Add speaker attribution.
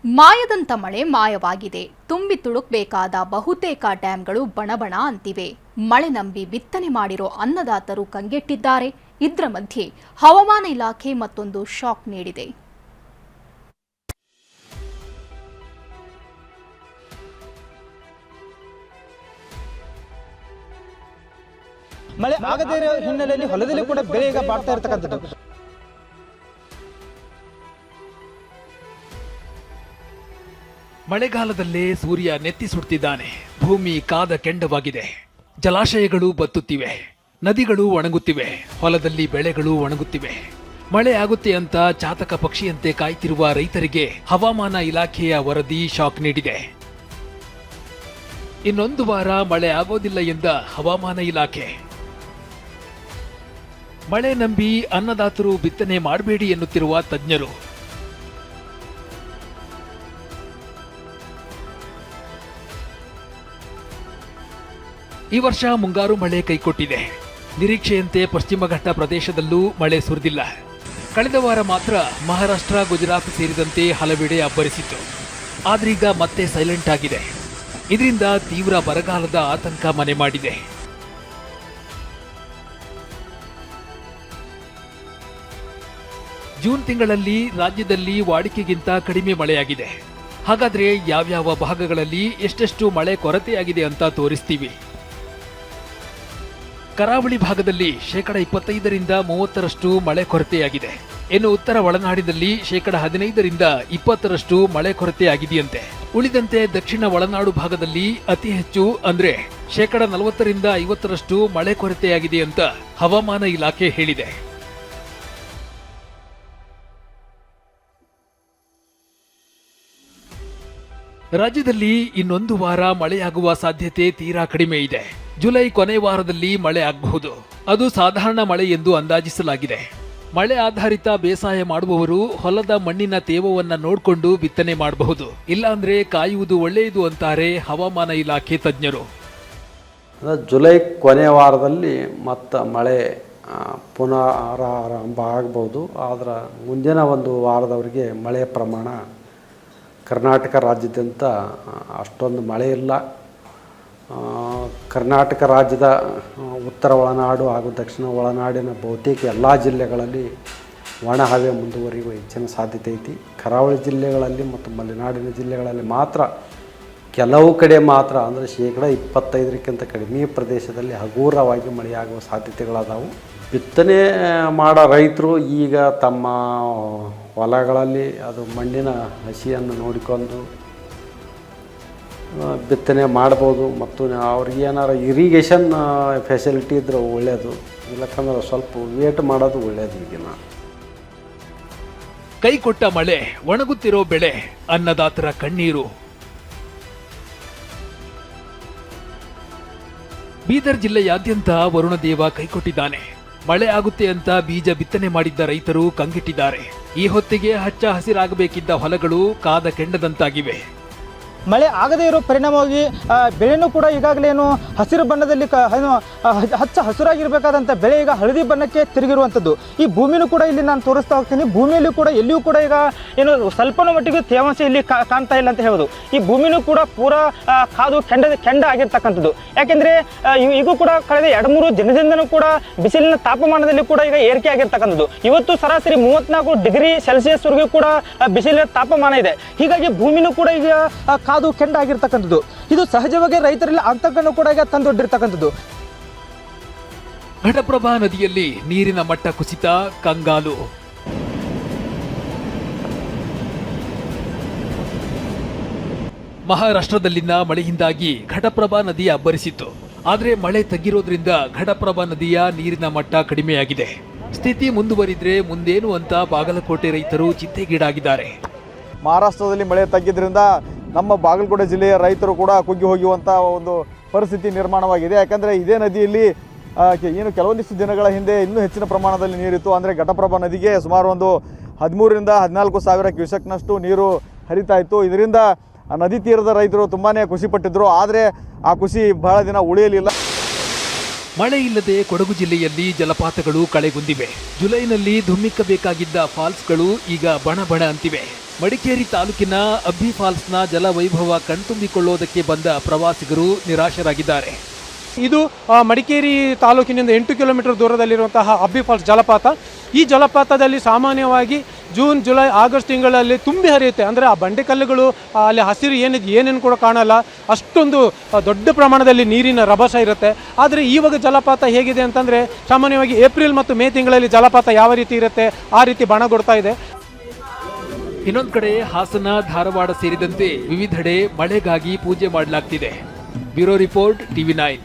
Speaker 1: ಮಾಯದಂತ ಮಳೆ ಮಾಯವಾಗಿದೆ. ತುಂಬಿ ತುಳುಕಬೇಕಾದ ಬಹುತೇಕ ಡ್ಯಾಂಗಳು ಬಣಬಣ ಅಂತಿವೆ. ಮಳೆ ನಂಬಿ ಬಿತ್ತನೆ ಮಾಡಿರೋ ಅನ್ನದಾತರು ಕಂಗೆಟ್ಟಿದ್ದಾರೆ. ಇದರ ಮಧ್ಯೆ ಹವಾಮಾನ ಇಲಾಖೆ ಮತ್ತೊಂದು ಶಾಕ್ ನೀಡಿದೆ.
Speaker 2: ಮಳೆ ಆಗದೇ ಇರೋ ಹಿನ್ನೆಲೆಯಲ್ಲಿ ಹೊಲದಲ್ಲಿ ಕೂಡ ಬೆಳೆ ಈಗ ಬಾಡ್ತಾ ಇರತಕ್ಕಂಥದ್ದು.
Speaker 3: ಮಳೆಗಾಲದಲ್ಲೇ ಸೂರ್ಯ ನೆತ್ತಿ ಸುಡ್ತಿದ್ದಾನೆ. ಭೂಮಿ ಕಾದ ಕೆಂಡವಾಗಿದೆ. ಜಲಾಶಯಗಳು ಬತ್ತುತ್ತಿವೆ, ನದಿಗಳು ಒಣಗುತ್ತಿವೆ, ಹೊಲದಲ್ಲಿ ಬೆಳೆಗಳು ಒಣಗುತ್ತಿವೆ. ಮಳೆ ಆಗುತ್ತೆ ಅಂತ ಚಾತಕ ಪಕ್ಷಿಯಂತೆ ಕಾಯ್ತಿರುವ ರೈತರಿಗೆ ಹವಾಮಾನ ಇಲಾಖೆಯ ವರದಿ ಶಾಕ್ ನೀಡಿದೆ. ಇನ್ನೊಂದು ವಾರ ಮಳೆ ಆಗೋದಿಲ್ಲ ಎಂದ ಹವಾಮಾನ ಇಲಾಖೆ. ಮಳೆ ನಂಬಿ ಅನ್ನದಾತರು ಬಿತ್ತನೆ ಮಾಡಬೇಡಿ ಎನ್ನುತ್ತಿರುವ ತಜ್ಞರು. ಈ ವರ್ಷ ಮುಂಗಾರು ಮಳೆ ಕೈಕೊಟ್ಟಿದೆ. ನಿರೀಕ್ಷೆಯಂತೆ ಪಶ್ಚಿಮ ಘಟ್ಟ ಪ್ರದೇಶದಲ್ಲೂ ಮಳೆ ಸುರಿದಿಲ್ಲ. ಕಳೆದ ವಾರ ಮಾತ್ರ ಮಹಾರಾಷ್ಟ್ರ, ಗುಜರಾತ್ ಸೇರಿದಂತೆ ಹಲವೆಡೆ ಅಬ್ಬರಿಸಿತ್ತು. ಆದ್ರೀಗ ಮತ್ತೆ ಸೈಲೆಂಟ್ ಆಗಿದೆ. ಇದರಿಂದ ತೀವ್ರ ಬರಗಾಲದ ಆತಂಕ ಮನೆ ಮಾಡಿದೆ. ಜೂನ್ ತಿಂಗಳಲ್ಲಿ ರಾಜ್ಯದಲ್ಲಿ ವಾಡಿಕೆಗಿಂತ ಕಡಿಮೆ ಮಳೆಯಾಗಿದೆ. ಹಾಗಾದ್ರೆ ಯಾವ್ಯಾವ ಭಾಗಗಳಲ್ಲಿ ಎಷ್ಟೆಷ್ಟು ಮಳೆ ಕೊರತೆಯಾಗಿದೆ ಅಂತ ತೋರಿಸ್ತೀವಿ. ಕರಾವಳಿ ಭಾಗದಲ್ಲಿ 25% ಮಳೆ ಕೊರತೆಯಾಗಿದೆ. ಇನ್ನು ಉತ್ತರ ಒಳನಾಡಿನಲ್ಲಿ 15% ಮಳೆ ಕೊರತೆಯಾಗಿದೆಯಂತೆ. ಉಳಿದಂತೆ ದಕ್ಷಿಣ ಒಳನಾಡು ಭಾಗದಲ್ಲಿ ಅತಿ ಹೆಚ್ಚು ಅಂದ್ರೆ 40-50% ಮಳೆ ಕೊರತೆಯಾಗಿದೆ ಅಂತ ಹವಾಮಾನ ಇಲಾಖೆ ಹೇಳಿದೆ. ರಾಜ್ಯದಲ್ಲಿ ಇನ್ನೊಂದು ವಾರ ಮಳೆಯಾಗುವ ಸಾಧ್ಯತೆ ತೀರಾ ಕಡಿಮೆ ಇದೆ. ಜುಲೈ ಕೊನೆ ವಾರದಲ್ಲಿ ಮಳೆ ಆಗಬಹುದು. ಅದು ಸಾಧಾರಣ ಮಳೆ ಎಂದು ಅಂದಾಜಿಸಲಾಗಿದೆ. ಮಳೆ ಆಧಾರಿತ ಬೇಸಾಯ ಮಾಡುವವರು ಹೊಲದ ಮಣ್ಣಿನ ತೇವವನ್ನ ನೋಡಿಕೊಂಡು ಬಿತ್ತನೆ ಮಾಡಬಹುದು. ಇಲ್ಲಾಂದ್ರೆ ಕಾಯುವುದು ಒಳ್ಳೆಯದು ಅಂತಾರೆ ಹವಾಮಾನ ಇಲಾಖೆ ತಜ್ಞರು.
Speaker 4: ಜುಲೈ ಕೊನೆ ವಾರದಲ್ಲಿ ಮತ್ತೆ ಮಳೆ ಪುನರಾರಂಭ ಆಗಬಹುದು. ಆದರೆ ಮುಂದಿನ ಒಂದು ವಾರದವರೆಗೆ ಮಳೆಯ ಪ್ರಮಾಣ ಕರ್ನಾಟಕ ರಾಜ್ಯಾದ್ಯಂತ ಅಷ್ಟೊಂದು ಮಳೆ ಇಲ್ಲ. ಕರ್ನಾಟಕ ರಾಜ್ಯದ ಉತ್ತರ ಒಳನಾಡು ಹಾಗೂ ದಕ್ಷಿಣ ಒಳನಾಡಿನ ಬಹುತೇಕ ಎಲ್ಲ ಜಿಲ್ಲೆಗಳಲ್ಲಿ ಒಣ ಹವೆ ಮುಂದುವರಿಯುವ ಹೆಚ್ಚಿನ ಸಾಧ್ಯತೆ ಐತಿ. ಕರಾವಳಿ ಜಿಲ್ಲೆಗಳಲ್ಲಿ ಮತ್ತು ಮಲೆನಾಡಿನ ಜಿಲ್ಲೆಗಳಲ್ಲಿ ಮಾತ್ರ ಕೆಲವು ಕಡೆ ಮಾತ್ರ ಅಂದರೆ 25%ಕ್ಕಿಂತ ಕಡಿಮೆ ಪ್ರದೇಶದಲ್ಲಿ ಹಗುರವಾಗಿ ಮಳೆಯಾಗುವ ಸಾಧ್ಯತೆಗಳದಾವು. ಬಿತ್ತನೆ ಮಾಡೋ ರೈತರು ಈಗ ತಮ್ಮ ಹೊಲಗಳಲ್ಲಿ ಅದು ಮಣ್ಣಿನ ಹಸಿಯನ್ನು ನೋಡಿಕೊಂಡು ಬಿತ್ತನೆ ಮಾಡ್ಬೋದು. ಮತ್ತು ಅವ್ರಿಗೆ ಏನಾರು ಇರಿಗೇಷನ್ ಫೆಸಿಲಿಟಿ ಇದ್ರೆ ಒಳ್ಳೆಯದು. ಇಲ್ಲಕ್ಕಂದ್ರೆ ಸ್ವಲ್ಪ ವೇಟ್ ಮಾಡೋದು ಒಳ್ಳೆಯದು. ಈಗಿನ
Speaker 3: ಕೈಕೊಟ್ಟ ಮಳೆ, ಒಣಗುತ್ತಿರೋ ಬೆಳೆ, ಅನ್ನದಾತರ ಕಣ್ಣೀರು. ಬೀದರ್ ಜಿಲ್ಲೆಯಾದ್ಯಂತ ವರುಣದೇವ ಕೈಕೊಟ್ಟಿದ್ದಾನೆ. ಮಳೆ ಆಗುತ್ತೆ ಅಂತ ಬೀಜ ಬಿತ್ತನೆ ಮಾಡಿದ್ದ ರೈತರು ಕಂಗೆಟ್ಟಿದ್ದಾರೆ. ಈ ಹೊತ್ತಿಗೆ ಹಚ್ಚ ಹಸಿರಾಗಬೇಕಿದ್ದ ಹೊಲಗಳು ಕಾದ ಕೆಂಡದಂತಾಗಿವೆ.
Speaker 2: ಮಳೆ ಆಗದೇ ಇರೋ ಪರಿಣಾಮವಾಗಿ ಬೆಳೆನೂ ಕೂಡ ಈಗಾಗಲೇ ಹಸಿರು ಬಣ್ಣದಲ್ಲಿ ಹಚ್ಚ ಹಸಿರಾಗಿರಬೇಕಾದಂಥ ಬೆಳೆ ಈಗ ಹಳದಿ ಬಣ್ಣಕ್ಕೆ ತಿರುಗಿರುವಂಥದ್ದು. ಈ ಭೂಮಿನೂ ಕೂಡ ಇಲ್ಲಿ ನಾನು ತೋರಿಸ್ತಾ ಹೋಗ್ತೀನಿ. ಭೂಮಿಯಲ್ಲಿ ಕೂಡ ಎಲ್ಲಿಯೂ ಕೂಡ ಈಗ ಸ್ವಲ್ಪನೂ ಮಟ್ಟಿಗೆ ತೇವಾಂಶ ಇಲ್ಲಿ ಕಾಣ್ತಾ ಇಲ್ಲ ಅಂತ ಹೇಳ್ಬೋದು. ಈ ಭೂಮಿನೂ ಕೂಡ ಪೂರಾ ಕಾದು ಕೆಂಡ ಆಗಿರ್ತಕ್ಕಂಥದ್ದು. ಯಾಕೆಂದರೆ ಈಗೂ ಕೂಡ ಕಳೆದ 2-3 ದಿನದಿಂದನೂ ಕೂಡ ಬಿಸಿಲಿನ ತಾಪಮಾನದಲ್ಲಿ ಕೂಡ ಈಗ ಏರಿಕೆ ಆಗಿರ್ತಕ್ಕಂಥದ್ದು. ಇವತ್ತು ಸರಾಸರಿ 34 ಡಿಗ್ರಿ ಸೆಲ್ಸಿಯಸ್ವರೆಗೂ ಕೂಡ ಬಿಸಿಲಿನ ತಾಪಮಾನ ಇದೆ. ಹೀಗಾಗಿ ಭೂಮಿನೂ ಕೂಡ ಈಗ ಕಾದು ಕೆಂಡ ಆಗಿರ್ತಕ್ಕಂಥದ್ದು. ಇದು ಸಹಜವಾಗಿ ರೈತರಲ್ಲಿ ಆತಂಕನೂ ಕೂಡ ಈಗ ತಂದೊಡ್ಡಿರ್ತಕ್ಕಂಥದ್ದು.
Speaker 3: ಘಟಪ್ರಭಾ ನದಿಯಲ್ಲಿ ನೀರಿನ ಮಟ್ಟ ಕುಸಿತ, ಕಂಗಾಲು. ಮಹಾರಾಷ್ಟ್ರದಲ್ಲಿನ ಮಳೆಯಿಂದಾಗಿ ಘಟಪ್ರಭಾ ನದಿ ಅಬ್ಬರಿಸಿತ್ತು. ಆದರೆ ಮಳೆ ತಗ್ಗಿರೋದ್ರಿಂದ ಘಟಪ್ರಭಾ ನದಿಯ ನೀರಿನ ಮಟ್ಟ ಕಡಿಮೆಯಾಗಿದೆ. ಸ್ಥಿತಿ ಮುಂದುವರಿದ್ರೆ ಮುಂದೇನು ಅಂತ ಬಾಗಲಕೋಟೆ ರೈತರು ಚಿಂತೆಗೀಡಾಗಿದ್ದಾರೆ.
Speaker 5: ಮಹಾರಾಷ್ಟ್ರದಲ್ಲಿ ಮಳೆ ತಗ್ಗಿದ್ರಿಂದ ನಮ್ಮ ಬಾಗಲಕೋಟೆ ಜಿಲ್ಲೆಯ ರೈತರು ಕೂಡ ಕುಗ್ಗಿ ಹೋಗುವಂಥ ಒಂದು ಪರಿಸ್ಥಿತಿ ನಿರ್ಮಾಣವಾಗಿದೆ. ಯಾಕಂದರೆ ಇದೇ ನದಿಯಲ್ಲಿ ಏನು ಕೆಲವೊಂದಿಷ್ಟು ದಿನಗಳ ಹಿಂದೆ ಇನ್ನೂ ಹೆಚ್ಚಿನ ಪ್ರಮಾಣದಲ್ಲಿ ನೀರಿತ್ತು. ಅಂದರೆ ಘಟಪ್ರಭಾ ನದಿಗೆ ಸುಮಾರು ಒಂದು 13,000-14 ಸಾವಿರ ಕ್ಯೂಸೆಕ್ನಷ್ಟು ನೀರು ಹರಿತಾ ಇತ್ತು. ಇದರಿಂದ ನದಿ ತೀರದ ರೈತರು ತುಂಬಾ ಖುಷಿಪಟ್ಟಿದ್ದರು. ಆದರೆ ಆ ಖುಷಿ ಬಹಳ ದಿನ ಉಳಿಯಲಿಲ್ಲ.
Speaker 3: ಮಳೆ ಇಲ್ಲದೆ ಕೊಡಗು ಜಿಲ್ಲೆಯಲ್ಲಿ ಜಲಪಾತಗಳು ಕಳೆಗುಂದಿವೆ. ಜುಲೈನಲ್ಲಿ ಧುಮ್ಮಿಕ್ಕಬೇಕಾಗಿದ್ದ ಫಾಲ್ಸ್ಗಳು ಈಗ ಬಣ ಅಂತಿವೆ. ಮಡಿಕೇರಿ ತಾಲೂಕಿನ ಅಬ್ಬಿ ಫಾಲ್ಸ್ನ ಜಲವೈಭವ ಕಣ್ತುಂಬಿಕೊಳ್ಳೋದಕ್ಕೆ ಬಂದ ಪ್ರವಾಸಿಗರು ನಿರಾಶರಾಗಿದ್ದಾರೆ.
Speaker 6: ಇದು ಮಡಿಕೇರಿ ತಾಲೂಕಿನಿಂದ 8 ಕಿಲೋಮೀಟರ್ ದೂರದಲ್ಲಿರುವಂತಹ ಅಬ್ಬಿ ಫಾಲ್ಸ್ ಜಲಪಾತ. ಈ ಜಲಪಾತದಲ್ಲಿ ಸಾಮಾನ್ಯವಾಗಿ ಜೂನ್, ಜುಲೈ, ಆಗಸ್ಟ್ ತಿಂಗಳಲ್ಲಿ ತುಂಬಿ ಹರಿಯುತ್ತೆ. ಅಂದರೆ ಆ ಬಂಡೆಕಲ್ಲುಗಳು ಅಲ್ಲಿ ಹಸಿರು ಏನೇನು ಕೂಡ ಕಾಣಲ್ಲ, ಅಷ್ಟೊಂದು ದೊಡ್ಡ ಪ್ರಮಾಣದಲ್ಲಿ ನೀರಿನ ರಭಸ ಇರುತ್ತೆ. ಆದರೆ ಈವಾಗ ಜಲಪಾತ ಹೇಗಿದೆ ಅಂತಂದರೆ ಸಾಮಾನ್ಯವಾಗಿ ಏಪ್ರಿಲ್ ಮತ್ತು ಮೇ ತಿಂಗಳಲ್ಲಿ ಜಲಪಾತ ಯಾವ ರೀತಿ ಇರುತ್ತೆ ಆ ರೀತಿ ಬಣಗೊಡ್ತಾ ಇದೆ.
Speaker 3: ಇನ್ನೊಂದು ಕಡೆ ಹಾಸನ, ಧಾರವಾಡ ಸೇರಿದಂತೆ ವಿವಿಧೆಡೆ ಮಳೆಗಾಗಿ ಪೂಜೆ ಮಾಡಲಾಗ್ತಿದೆ. Bureau report, TV9.